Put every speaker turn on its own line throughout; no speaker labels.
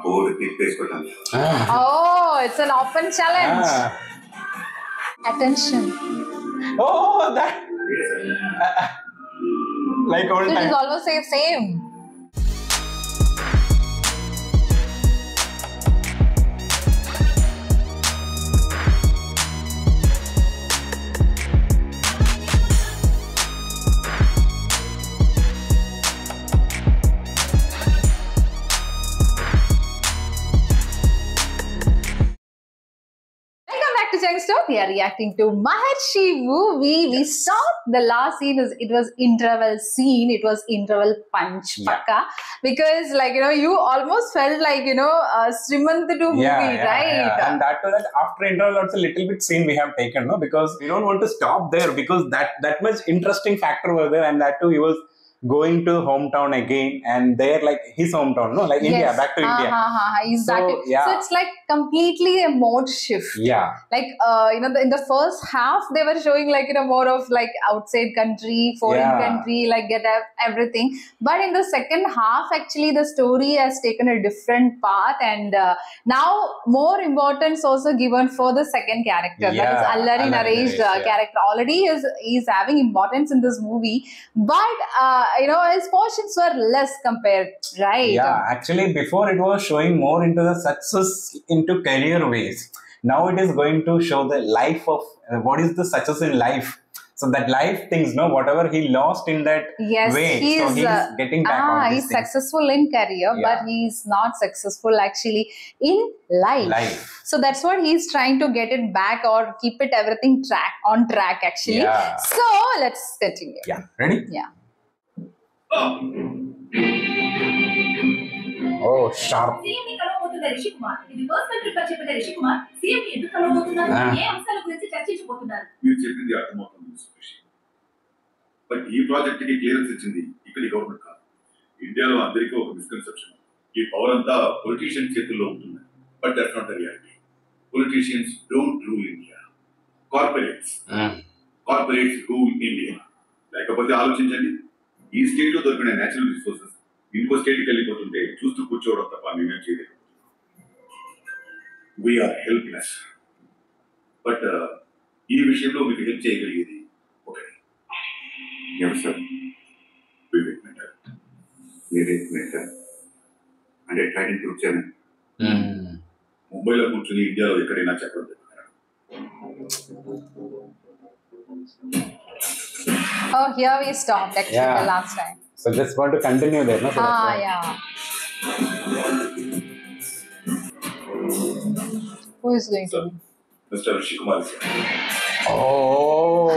board తిప్పేసుకోవటానికి.
Oh, it's an open challenge. Attention.
Oh, that. Like old
So it
time.
is almost the same. We are reacting to Maharshi movie. We saw the last scene. It was interval scene. It was interval punch, pakka. Because you almost felt like Srimantudu movie, right?
Yeah. And that after interval also a little bit scene we have taken, no? Because we don't want to stop there because that much interesting factor was there, and that too he was going to hometown again, and there like his hometown, no, like yes. India, back to India.
Exactly. So it's like completely a mode shift.
Yeah.
Like in the first half they were showing more of like outside country, foreign country, like get everything. But in the second half, actually the story has taken a different path, and now more importance also given for the second character. That is Allari Naresh character. Already is having importance in this movie, but his portions were less compared, right?
Yeah, actually before it was showing more into the success into career ways. Now it is going to show the life of what is the success in life. So that life things, no, whatever he lost in that way, so he's getting back on this
he's
thing.
Successful in career, but he's not successful actually in life. So that's what he's trying to get it back or keep it everything on track actually. So let's continue.
Yeah, ready?
Yeah.
Oh, sharp.
Rishi Kumar ఇది personal trip అని చెప్పిన Rishi Kumar CM ఎందుకు కలవబోతున్నారు, ఏ అంశాల గురించి చర్చించబోతున్నారు?
మీరు చెప్పింది అర్థమవుతుంది Suresh, but ఈ ప్రాజెక్ట్ కి క్లియరెన్స్ ఇచ్చింది ఇక్కడి గవర్నమెంట్ కాదు. ఇండియాలో అందరికీ ఒక మిస్కన్సెప్షన్, ఈ పవర్ అంతా పొలిటీషియన్స్ చేతుల్లో ఉంటుంది. But that's not the reality. Politicians don't rule India, corporates rule India. లేకపోతే ఆలోచించండి, ఈ స్టేట్ లో దొరికిన నేచురల్ రిసోర్సెస్ ఇంకో స్టేట్కి వెళ్ళిపోతుంటే చూస్తూ కూర్చోవడం తప్ప మేమేం చేయలేదు. We are helpless. బట్ ఈ విషయంలో మీకు హెల్ప్ చేయగలిగేది ఒకటి, ఎవరు సార్? వివేక్ మెహతా అంటే ట్రైనింగ్ టు వచ్చాను. ముంబైలో కూర్చుని ఇండియాలో ఎక్కడైనా చెప్పడం.
Oh, here we stopped actually the last time.
So just want to continue there, no? So
yeah. Who is going to?
Mr. Rishi Kumar.
Oh.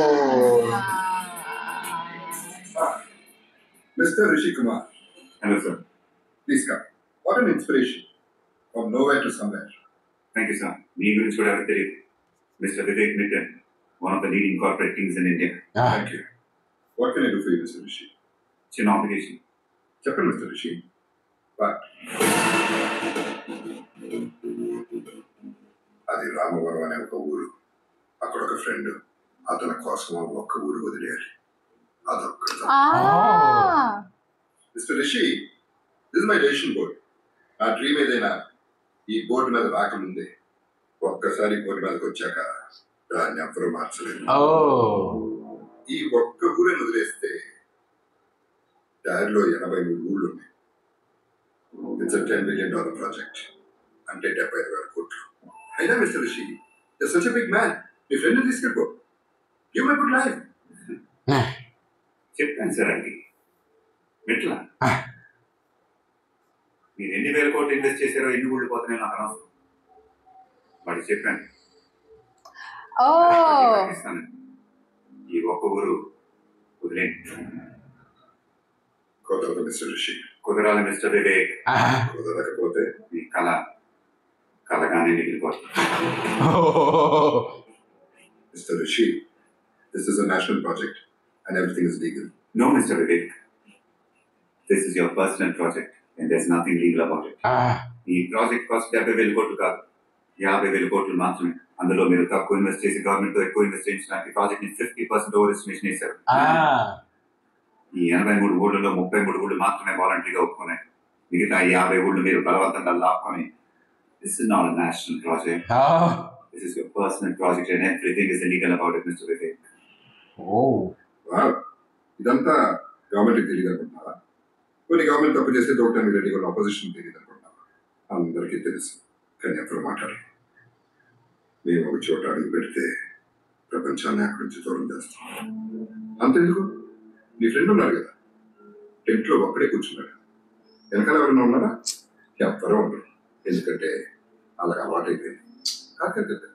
Mr. Rishi Kumar. Hello, sir. Please come. What an inspiration. From nowhere to somewhere. Thank you, sir. Me gurinchi kuda evaru teliyadu. Mr. Vivek Mittal, one of the leading corporate kings in India. Thank you. What can I do for you, Mr. Rishi? చిన్న application చెప్పండి mister Rishi. అది రామవరం అనే ఒక ఊరు. అక్కడ ఒక friend, అతని కోసం ఒక్క ఊరు వదిలేయాలి. అదొక్కటి. Mister Rishi, this my decision board. నా డ్రీమ్ ఏదైనా ఈ బోర్డు మీద రాకముందే ఒక్కసారి బోర్డు మీదకి వచ్చాక దాన్ని ఎవరూ మార్చలేదు. ఈ ఒక్క ఊరిని వదిలేస్తే దారిలో 83 ఊళ్ళు ఉన్నాయి. ఇట్స్ $10 billion ప్రాజెక్ట్, అంటే 75,000 కోట్లు. అయినా mister Rishi, you're such a big man. మీ ఫ్రెండ్ని తీసుకెళ్ళిపో. Give my good life. చెప్పాను సార్ అండి, ఎట్లా మీరు ఎన్ని వేల కోట్లు ఇన్వెస్ట్ చేశారో, ఎన్ని ఊళ్ళు పోతున్నాయో నాకు అనవసరం. వాడికి చెప్పాను, ఈ ఒక్క ఊరు వదిలేండి. కుదరదు మిస్టర్ రిషి. కుదరాలి మిస్టర్ వివేక్. కుదరకపోతే ఈ కలగానే మిగిలిపోతుంది. Mister Rishi, this is a national project and everything is legal. No, Mr. Vivek. This is your personal project and there's nothing legal about it. ఈ ప్రాజెక్ట్ కాస్ట్ 70,000 కోట్లు కాదు, 50,000 కోట్లు మాత్రమే. అందులో మీరు తక్కువ ఇన్వెస్ట్ చేసి గవర్నమెంట్ తో ఎక్కువ ఇన్వెస్ట్ చేయించడానికి ప్రాజెక్ట్ ని 50% ఓవర్ ఎస్టిమేషన్ వేశారు. ఈ 83 ఊళ్ళలో 33 ఊళ్ళు మాత్రమే వాలంటరీగా ఒప్పుకున్నాయి.
మిగతా 50 ఊళ్ళు మీరు బలవంతంగా లాక్కొని this is not national project, this is your personal project and everything is illegal about it mister Vivek.
ఇదంతా గవర్నమెంట్కి తెలియదు అనుకుంటున్నారా? కొన్ని గవర్నమెంట్ తప్పు చేస్తే దొరకడానికి రెడీగా ఉన్న ఆపోజిషన్ తెలియదు అనుకుంటున్నారా? అందరికీ తెలుసు, కానీ ఎప్పుడు మాట్లాడారు. మేము ఒక చోట అడుగు పెడితే ప్రపంచాన్ని అక్కడి నుంచి దూరం చేస్తాం. అంతెందుకు, నీ ఫ్రెండ్ ఉన్నారు కదా, టెంట్లో ఒక్కడే కూర్చున్నాడు, వెనకాల ఎవరైనా ఉన్నారా? ఎవ్వరూ ఉండరు. ఎందుకంటే అలాగ అలవాటు అయిపోయింది. కాకపోతే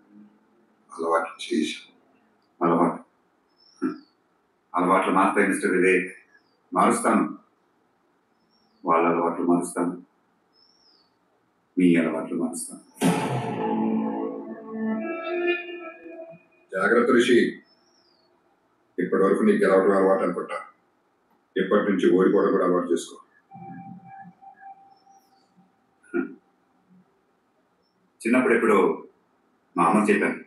అలవాటు చేసాం.
అలవాట్లు మారుతాయి మిస్టర్ వివేక్, మారుస్తాను. వాళ్ళ అలవాట్లు మారుస్తాను, మీ అలవాట్లు మారుస్తాను.
జాగ్రత్త రిషి, ఇప్పటి వరకు నీకు గెలవడం అలవాటు అనుకుంటా, ఇప్పటి నుంచి ఓడిపోవడం కూడా అలవాటు చేసుకో.
చిన్నప్పుడు ఎప్పుడు మా అమ్మ చెప్పాను,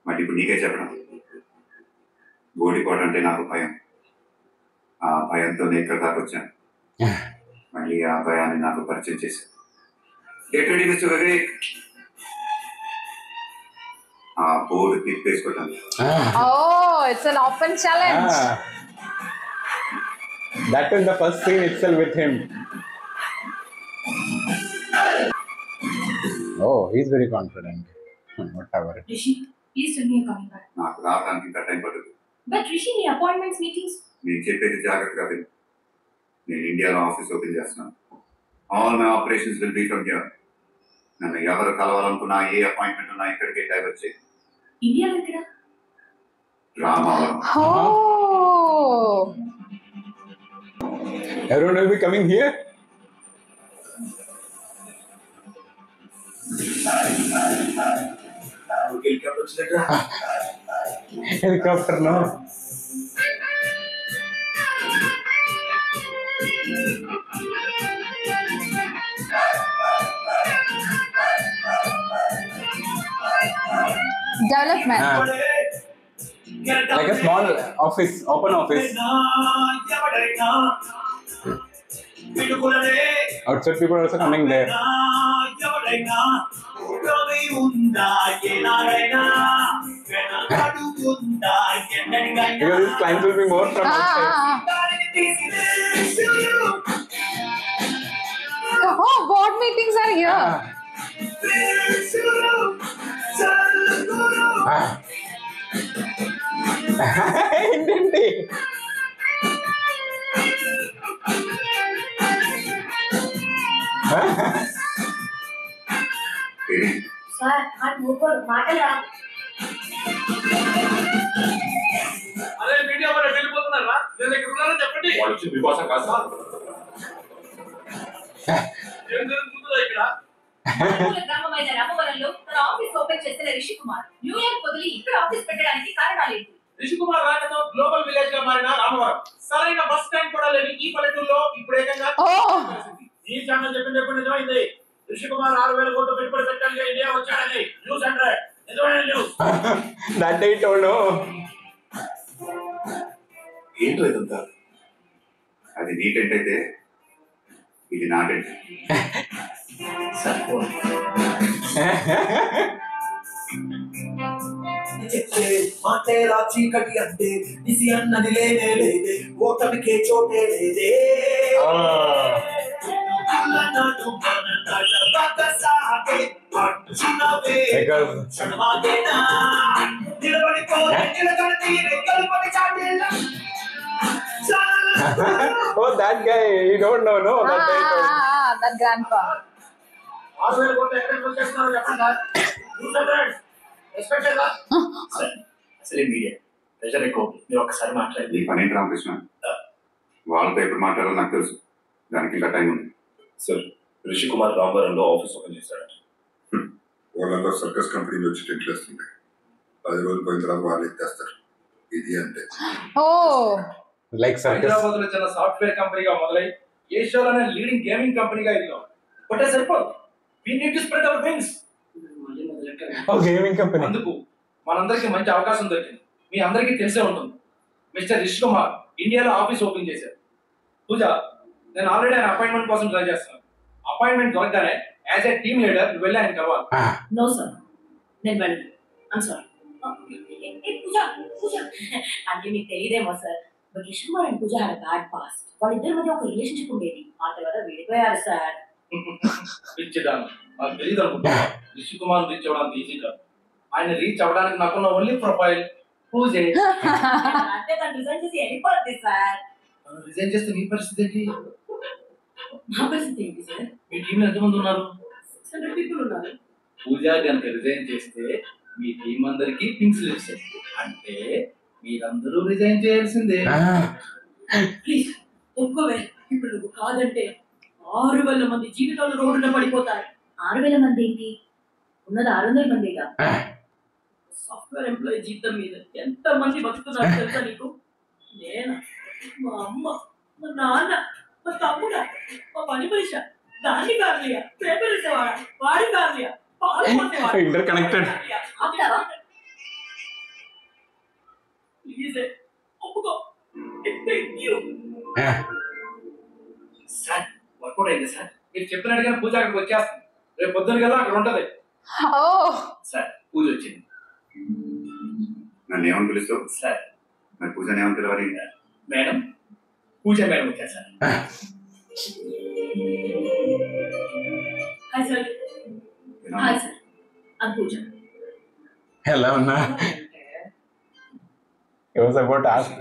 మరి ఇప్పుడు నీకే చెప్పడం. ఓడిపోవడం అంటే నాకు భయం, ఆ భయంతో నేను ఇక్కడ దాకా వచ్చాను. మళ్ళీ ఆ భయాన్ని నాకు పరిచయం చేశాను. గెట్ రెడీ మిస్టర్ వివేక్, ఆ board తిప్పేసుకోవటం.
Oh, it's an open challenge.
That is the first scene itself with him. Oh, he's very confident. Whatever.
Rishi, please tell me you're coming back.
నాకు రావడానికి ఇంకా టైం పడుతుంది.
But Rishi, నీ appointments, meetings.
నేను చెప్పేది జాగ్రత్తగా విను. నేను ఇండియాలో ఆఫీస్ ఓపెన్ చేస్తున్నాను. All my operations will be from here. నన్ను ఎవరు కలవాలనుకున్నా, ఏ అపాయింట్మెంట్ ఉన్నా ఇక్కడికే డైవర్ట్ చేయి.
ఇండియాలో ఎక్కడ?
రామావరం.
Oh.
Everyone will be coming here. Helicopter, no?
Development.
Like a small office, open office. Outside people are also coming there. Because these clients will be more from outside.
Oh, board meetings are here.
ఏంటండి?
Sir అది ఊరుకోరు, మాటలు రావు.
అదే media వాళ్ళు వెళ్ళిపోతున్నారా? నేను ఇక్కడ ఉన్నానని చెప్పండి.
వాళ్ళు వచ్చి మీకోసం కాదు సార్.
ఏం జరుగుతుందో ఇక్కడ?
మారుమూల గ్రామమైన రామవరంలో తన ఆఫీస్ ఓపెన్ చేసిన రిషి కుమార్ న్యూయార్క్ వదిలి ఇక్కడ ఆఫీస్ పెట్టడానికి కారణాలేంటి?
రిషి కుమార్ రాకతో గ్లోబల్ విలేజ్ గా మారిన రామవరం సరైన బస్ స్టాండ్ కూడా లేని ఈ పల్లెటూరులో ఇప్పుడు ఏకంగా ఈ ఛానల్ చెప్పింది ఎప్పుడు నిజమైంది. రిషి కుమార్ 6,000 కోట్లు పెట్టుబడి పెట్టడానికి ఇండియా వచ్చాడని న్యూస్ అంటే నిజమైన news.
That I don't know.
ఏంటో ఇదంతా? అది నీ టెంట్ అయితే ఇది నా టెంట్.
మాటేరా చీకటి అంటే నిసి అన్నది లేనే లేదే, ఓటమికే చోటే లేదే.
Oh, that guy, you don't know, no? That guy told.
That grandpa.
6,000 కోట్లు ఎక్కడ వచ్చేస్తున్నారు చెప్పండి. న్యూస్ అంటే ఎక్స్పెక్ట్ చేద్దా?
అసలే మీడియా ప్రెషర్ ఎక్కువ, మీరు ఒక్కసారి మాట్లాడి.
నీ పనేంటి రామకృష్ణ? వాళ్ళతో ఎప్పుడు మాట్లాడాలో నాకు తెలుసు, దానికి ఇంకా టైం ఉంది.
సార్, రిషి కుమార్ రామవరంలో ఆఫీస్ ఓపెన్ చేశాడు.
వాళ్ళంతా సర్కస్ కంపెనీలో వచ్చి టెంట్లు వేస్తుంది. 10 రోజులు పోయిన తర్వాత వాళ్ళు ఎత్తేస్తారు. ఇది అంటే
లైక్
హైదరాబాద్ లో చిన్న సాఫ్ట్వేర్ కంపెనీగా మొదలై ఏషియాలోనే లీడింగ్ గేమింగ్ కంపెనీగా ఎదిగాం. బట్ సరిపోదు, we need to spread our wings.
Gaming company.
అందుకు మనందరికీ మంచి అవకాశం దొరికింది. మీ అందరికీ తెలిసే ఉంటుంది, మిస్టర్ రిషి కుమార్ ఇండియాలో ఆఫీస్ ఓపెన్ చేశారు. పూజ, నేను ఆల్రెడీ ఆయన అపాయింట్మెంట్ కోసం ట్రై చేస్తాను. అపాయింట్మెంట్ దొరకగానే యాజ్ ఏ టీమ్ లీడర్ నువ్వు వెళ్ళి ఆయన కలవాలి.
నో సార్, నేను వెళ్ళను. I'm sorry. పూజ అంటే మీకు తెలియదేమో sir, but Rishi Kumar and Pooja had bad past. వాళ్ళిద్దరి మధ్య ఒక రిలేషన్షిప్ ఉండేది, ఆ తర్వాత విడిపోయారు సార్.
పిచ్చిదాను, నాకు తెలియదు అనుకుంటా. రిషి కుమార్ రీచ్ అవ్వడానికి ఈజీ కాదు. ఆయన రీచ్ అవ్వడానికి నాకున్న ఓన్లీ ప్రొఫైల్ పూజే.
అంటే తను రిజైన్ చేసి వెళ్ళిపోద్ది సార్.
రిజైన్ చేస్తే నీ పరిస్థితి ఏంటి?
నా పరిస్థితి ఏంటి సార్?
మీ టీంలో ఎంతమంది ఉన్నారు?
600 people ఉన్నారు.
పూజ కనుక రిజైన్ చేస్తే మీ టీం అందరికి పింక్ స్లిప్స్, అంటే మీరందరూ రిజైన్ చేయాల్సిందే.
ప్లీజ్ ఒప్పుకోవే. ఇప్పుడు నువ్వు కాదంటే 6,000 మంది జీవితాలు రోడ్డున పడిపోతాయి. 6,000 మంది ఏంటి, ఉన్నది 600 మందిగా. సాఫ్ట్వేర్ ఎంప్లాయీ జీతం మీద ఎంత మంది బతుకుతున్నారు తెలుసా నీకు? నేను, మా అమ్మ, మా నాన్న, మా తమ్ముడా, మా పని మనిషి, దాన్ని కారణియా, పేపర్ ఇచ్చేవాడా, వాడి కారణియా,
ఇంటర్కనెక్టెడ్.
ప్లీజ్ ఒప్పుకో.
సార్ వర్కౌట్ అయింది సార్. మీరు చెప్పినట్టుగా పూజ అక్కడికి వచ్చేస్తాను. రేపు పొద్దున కదా అక్కడ ఉంటది. సార్ పూజ వచ్చింది.
నన్ను ఏమని పిలుస్తావు?
సార్
మరి పూజని ఏమని పిలవాలి?
మేడం, పూజ మేడం వచ్చారు sir.
Hi sir. Hi sir, అది పూజ.
ఎలా ఉన్నా? It was about to ask.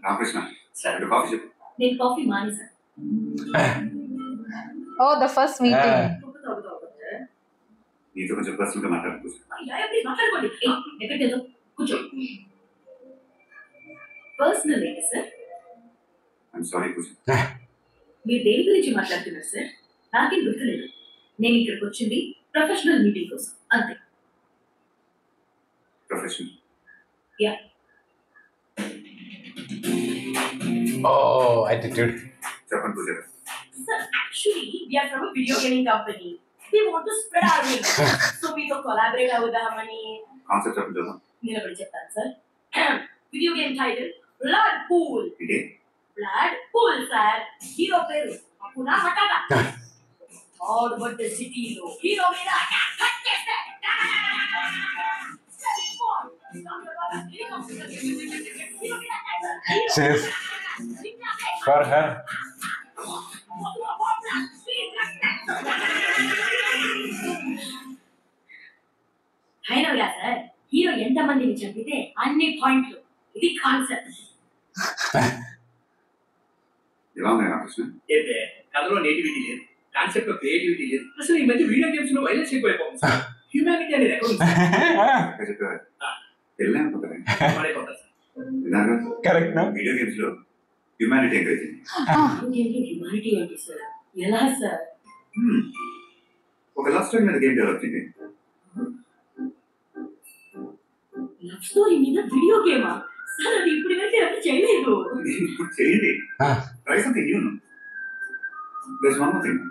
Ramakrishna sir, coffee చెప్పు.
నేను కాఫీ మాని sir.
Oh, the first meeting.
నీతో కొంచెం పర్సనల్గా మాట్లాడుకో.
మాట్లాడుకోండి. ఎక్కడికి వెళ్తాం? కూర్చో. పర్సనల్ ఏంటి సార్?
ఐఎమ్ సారీ పూజ.
మీరు దేని గురించి మాట్లాడుతున్నారు సార్? నాకేం గుర్తులేదు. నేను ఇక్కడికి వచ్చింది ప్రొఫెషనల్ మీటింగ్ కోసం, అంతే.
ప్రొఫెషనల్?
యా.
Oh, attitude.
చెప్పండి పూజ.
Sir, actually, we are from a video gaming company. We want to spread our wings. So we will collaborate అవుదామని.
కాన్సెప్ట్ చెప్పండి చూద్దాం.
నేను ఒకటి చెప్తాను sir. Video game title blood pool.
ఇదే
బ్లడ్ పూల్ సార్. హీరో పేరు అప్పునా మటాగా. All but the సిటీలో hero మీద అటాక్ చేస్తాడు.
Cheers. For her.
అయినా సార్, హీరో ఎంత మందిని చంపితే అన్ని పాయింట్లు. ఇది కాన్సెప్ట్.
ఎలా ఉన్నాయి రామకృష్ణ?
అయితే కథలో నేటివిటీ లేదు, కాన్సెప్ట్ లో క్రియేటివిటీ లేదు. అసలు ఈ మధ్య వీడియో గేమ్స్ లో వైలెన్స్ ఎక్కువైపోతుంది సార్. హ్యూమానిటీ అనేది ఎక్కడ ఉంది?
చెప్పారు వెళ్ళాను కొత్తగా.
కరెక్ట్ నా?
వీడియో గేమ్స్ లో హ్యూమానిటీ ఎంకరేజ్.
హ్యూమానిటీ ఏంటి సార్? ఎలా సార్?
ఒక లవ్ స్టోరీ మీద గేమ్ డెవలప్ చేయండి.
లవ్ స్టోరీ మీద వీడియో గేమా సార్? అది ఇప్పుడు వెళ్తే ఎవరు చేయలేదు.
ఇప్పుడు చేయండి. Try something new. There is one more thing.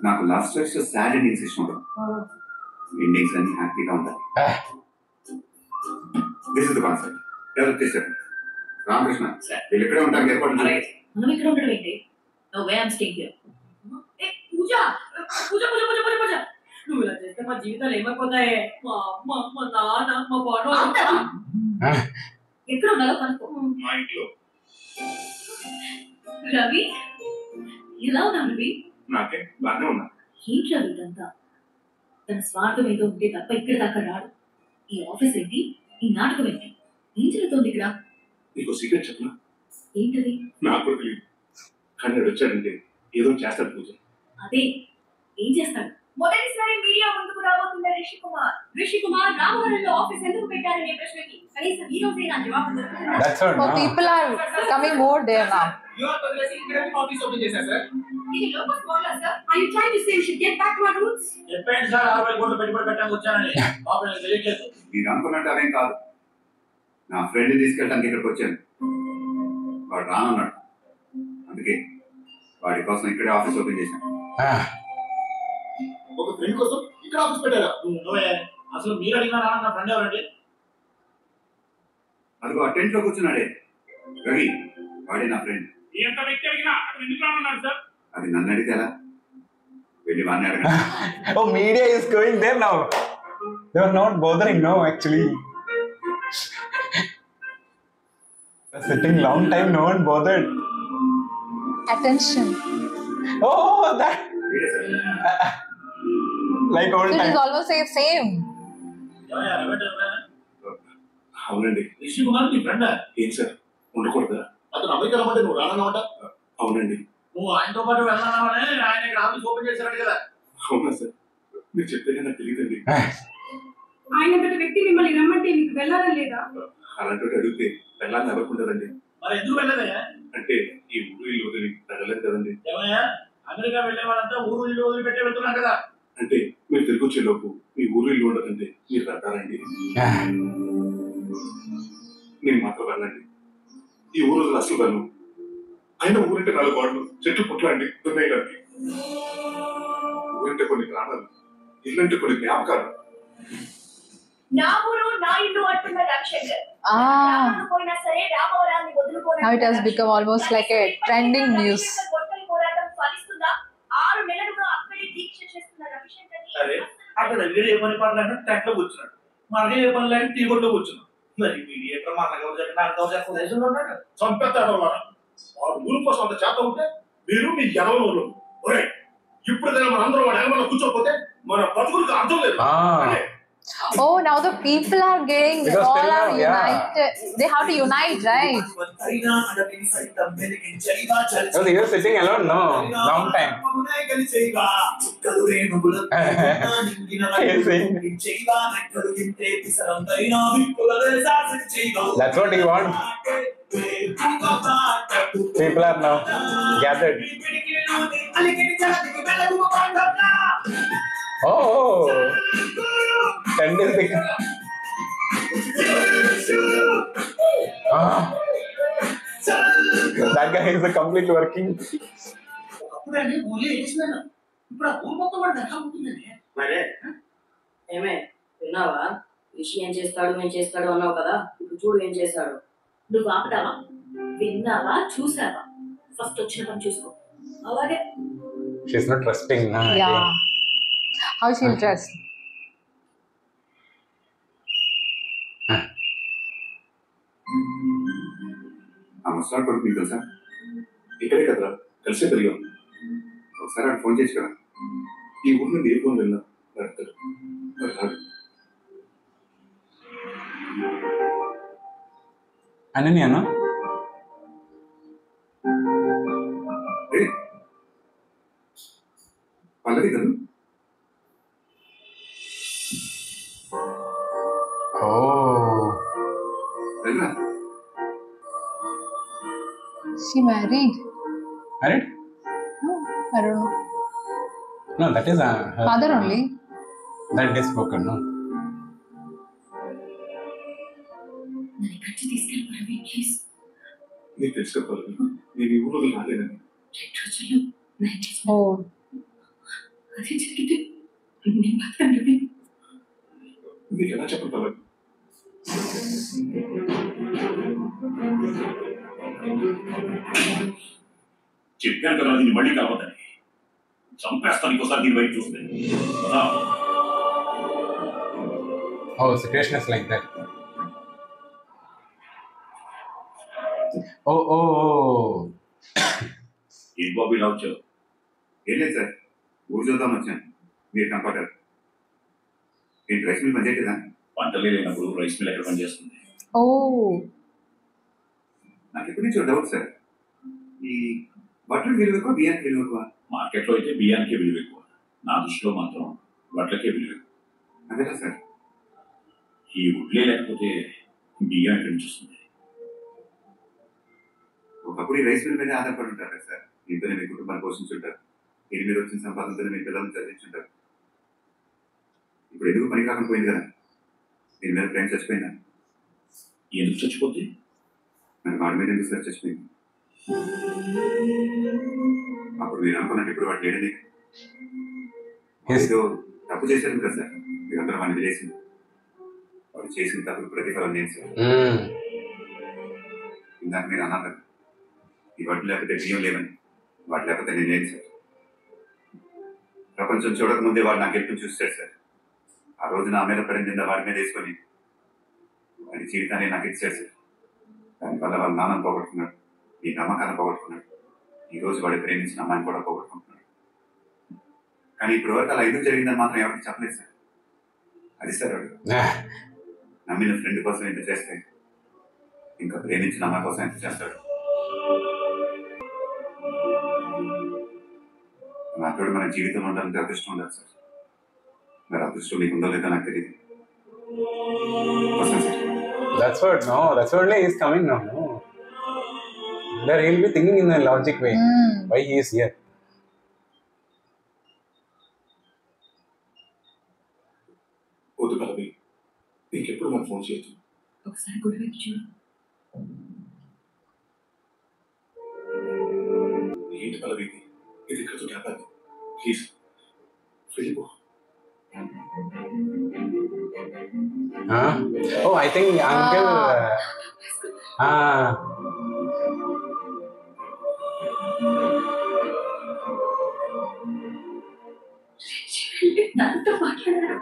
నాకు లవ్ స్టోరీస్ లో సాడ్ ఎండింగ్స్ ఇష్టం ఉండదు. ఎండింగ్స్ అన్ని హ్యాపీగా ఉండాలి. This is the concept. Develop చేశారు రామకృష్ణ. వీళ్ళు ఇక్కడే ఉంటారు ఏర్పాటు.
మనం ఇక్కడ ఉండడం ఏంటి? No way I am staying here. ఏ పూజ పూజ పూజ పూజ పూజ పూజ. నువ్వు ఇలా చేస్తే మా జీవితాలు ఏమైపోతాయి? మా అమ్మ, మా నాన్న, మా బాడో ఎక్కడ ఉండాలో కనుక్కో.
మా ఇంట్లో.
రవి ఎలా ఉన్నావు రవి?
నాకే బాగానే ఉన్నా.
ఏంటి రవి ఇదంతా? తన స్వార్థం ఏదో ఉంటే తప్ప ఇక్కడ దాకా రాడు. ఈ ఆఫీస్ ఏంటి, ఈ నాటకం ఏంటి, ఏం జరుగుతుంది ఇక్కడ?
నీకు సీక్రెట్ చెప్పనా?
ఏంటది?
నాకు కూడా తెలియదు, కానీ వాడు వచ్చాడంటే ఏదో చేస్తాడు పూజ.
అదే, ఏం చేస్తాడు? మొదటిసారి మీడియా ముందుకు రాబోతున్న రిషి కుమార్. రిషి కుమార్ రామవరంలో ఆఫీస్ ఎందుకు పెట్టారనే ప్రశ్నకి కనీసం ఈ రోజే నా జవాబు దొరుకుతుంది.
That's all.
Oh, people are coming more there now.
యూఆర్ వదిలేసి ఇక్కడ ఆఫీస్ ఓపెన్ చేశారు సార్.
ఇది local model sir. Are you trying to say we should get back to our roots?
చెప్పండి సార్, 60 కోట్లు పెట్టుబడి పెట్టడానికి వచ్చానని. ఆపరేషన్ తెలియట్లేదు.
మీరు అనుకున్నట్టు అదేం కాదు. నా ఫ్రెండ్ని తీసుకెళ్ళడానికి ఇక్కడికి వచ్చాను. వాడు రానన్నాడు, అందుకే వాడి కోసం ఇక్కడే ఆఫీస్ ఓపెన్ చేశాను.
ఒక ఫ్రెండ్ కోసం ఇక్కడ ఆఫీస్ పెట్టారా? అసలు మీరు అడిగినా నా ఫ్రెండ్ ఎవరండి?
అదిగో ఆ టెంట్ లో కూర్చున్నాడే రవి, వాడే నా ఫ్రెండ్.
ఎంత వ్యక్తి అడిగినా అక్కడ ఎందుకు రామన్నాడు సార్?
అది నన్ను అడిగితే ఎలా? వెళ్ళి వాడిని అడగ.
Oh, media is going there now. They are not bothering, no, actually. They're sitting long time, no one bothered.
Attention.
Oh, that. Like all
So it
time.
is almost the same.
అవునండి.
రిషి కుమార్ నీ friend?
ఏం sir ఉండకూడదా?
అతను America రమ్మంటే నువ్వు రానన్నావట.
అవునండి.
నువ్వు ఆయనతో పాటు వెళ్ళన్నావనే ఆయన ఇక్కడ ఆఫీస్ ఓపెన్ చేశాడు కదా.
అవునా సార్? మీరు చెప్పేది నాకు తెలియదండి.
ఆయన వ్యక్తి మిమ్మల్ని రమ్మంటే మీకు వెళ్ళాలని లేదా?
అలాంటి అడిగితే వెళ్ళాలని ఎవరుకుంటుందండి?
మరి ఎందుకు వెళ్ళదయ్యా?
అంటే ఈ ఊరు ఇల్లు వదిలి వెళ్ళలేదు కదండి.
ఏమయ్యా, అమెరికా వెళ్ళే వాళ్ళంతా ఊరు ఇల్లు వదిలిపెట్టే వెళ్తున్నారు కదా.
అంటే మీరు తిరిగి వచ్చే లోపు మీ ఊరు ఇల్లు ఉండదంటే మీరు వెళ్తారండి. నేను మాత్రం వెళ్ళండి. ఈ ఊరు అసలు వెళ్ళను. అయినా ఊరంటే 4 గోడలు, చెట్టు పుట్ల అండి దున్నయ్యడానికి. ఊరంటే కొన్ని ప్రాణాలు, ఇల్లంటే కొన్ని జ్ఞాపకాలు.
నా ఊరు నా ఇల్లు అంటున్న రవిశంకర్. పోయినా సరే రామవరాన్ని వదులుకోవడం.
Now it has become almost like a trending news.
పోరాటం ఫలిస్తుందా? 6 నెలలుగా అక్కడే దీక్ష చేస్తున్న రవిశంకర్.
అరే అక్కడ దగ్గర ఏ పని పడలేక టెంట్ లో కూర్చున్నాడు, మనకే ఏ పని లేక టీ కొట్లో కూర్చున్నాం. మరి మీడియేటర్ మనకు దేశంలో ఉన్నాడు చంపేస్తాడు. వాడు ఊరు కోసం అంత చేత ఉంటే మీరు మీ జనంలో ఇప్పుడు మన అందరూ వాడు ఎనమన్నా కూర్చోకపోతే మన బతుకులకు అర్థం లేదు.
Oh, now the people are getting
Because
all are
now, yeah.
united. They have to unite, right?
Oh, they were sitting alone, no, long time. That's what he wants. People are now gathered. Oh, tent is big. That guy is completely working.
ఏమే విన్నావా? రిషి ఏం చేస్తాడు ఏం చేస్తాడు అన్నావు కదా, ఇప్పుడు చూడు ఏం చేస్తాడు. నువ్వు ఆపుతావా? విన్నావా? చూసావా? ఫస్ట్ వచ్చిన పని చూసుకో. అలాగే
She's not trusting, nah.
Yeah. How she'll trust?
ఆ ముసలాడు కొడుకు మీకు తెలుసా? ఇక్కడే కదరా, కలిసే పెరిగాం. ఒకసారి ఆడు ఫోన్ చేసి కదా, ఈ ఊరు నుండి ఏ ఫోన్ వెళ్ళా పెడతాడు.
Ananya, no?
పల్లవి కదా?
Oh.
వెళ్ళా.
She married?
Married?
No, I don't know.
No, that is her
Father only.
That is spoken, no?
నీకు తెలుసు కదా పల్లవి, నేను ఈ ఊరు రాలేనని.
Oh.
నీకు ఎలా చెప్పను పల్లవి?
చెప్పాను కదా దీన్ని మళ్ళీ కావద్దని. చంపేస్తాను ఇంకోసారి దీని వైపు చూస్తే.
Oh, situation is like that. Oh.
ఏం బాబు ఇలా వచ్చావు?
ఏం లేదు సార్, ఊరు చూద్దాం వచ్చాను. మీరు కనపడ్డారు. ఏంటి రైస్ మిల్ పనిచేయట్లేదా?
పంటలే లేనప్పుడు రైస్ మిల్ ఎక్కడ పనిచేస్తుంది?
Oh.
నాకు ఎప్పటి నుంచి డౌట్ సార్, ఈ బట్టలు విలువ ఎక్కువ, బియ్యానికి విలువ ఎక్కువ?
మార్కెట్లో అయితే బియ్యానికే విలువ ఎక్కువ, నా దృష్టిలో మాత్రం బట్టలకే విలువ ఎక్కువ.
అదేనా సార్?
ఈ ఉడ్లే లేకపోతే బియ్యం ఎక్కడి నుంచి వస్తుంది?
ఒకప్పుడు ఈ రైస్ మిల్ మీద ఆధారపడి ఉంటారు కదా సార్. ఇంతనే మీ కుటుంబాన్ని పోషించుంటారు, దీని మీద వచ్చిన సంపాదనతో మీ పిల్లలను చదివించుంటారు. ఇప్పుడు ఎందుకు పని కాకుండా పోయింది కదా, దీని మీద ప్రేమ చచ్చిపోయిందా?
ఎందుకు చచ్చిపోతే?
నాకు వాడి మీద ఎందుకు సార్ చచ్చిపోయింది? అప్పుడు మీరు అనుకున్నట్టు ఇప్పుడు వాడు లేడని ఏదో తప్పు చేశారు కదా సార్, మీరందరూ వాడిని వదిలేసింది. వాడు చేసిన తప్పుకు ప్రతిఫలం నేను సార్. ఇందాక మీరు అన్నారు కదా, ఈ వాటి లేకపోతే బియ్యం లేవని, వాటి లేకపోతే నేను లేదు సార్. ప్రపంచం చూడకముందే వాడు నాకు ఎప్పుడు చూస్తాడు సార్. ఆ రోజు నా మీద పడిన నింద వాడి మీద వేసుకొని వాడి జీవితాన్ని నాకు ఇచ్చాడు సార్. దానివల్ల వాళ్ళ నాన్నను పోగొట్టుకున్నాడు, ఈ నమ్మకాన్ని పోగొట్టుకున్నాడు, ఈ రోజు వాడు ప్రేమించిన అమ్మాయిని కూడా పోగొట్టుకుంటున్నాడు. కానీ ఇప్పుడు వరకు అలా ఎందుకు జరిగిందని మాత్రం ఎవరికి చెప్పలేదు సార్. అది సార్ వాడు నమ్మిన ఫ్రెండ్ కోసం ఎంత చేస్తే ఇంకా ప్రేమించిన అమ్మాయి కోసం ఎంత చేస్తాడు. నాతోడు మన జీవితంలో ఉండాలంటే అదృష్టం ఉండాలి సార్. మరి అదృష్టం మీకు ఉందో లేదో నాకు తెలియదు.
That's what, no, that's what he is coming now, no. There he will be thinking in a logic way. Why he is here.
వద్దు పల్లవి, నీకెప్పుడు మనం ఫోన్ చేయొచ్చు.
ఒకసారి గుడివైపు చూడు.
ఏంటి పల్లవి, ఇది ఇక్కడతో కాపాడు. ప్లీజ్ వెళ్ళిపో.
Oh, I think uncle.
నాతో మాట్లాడారు.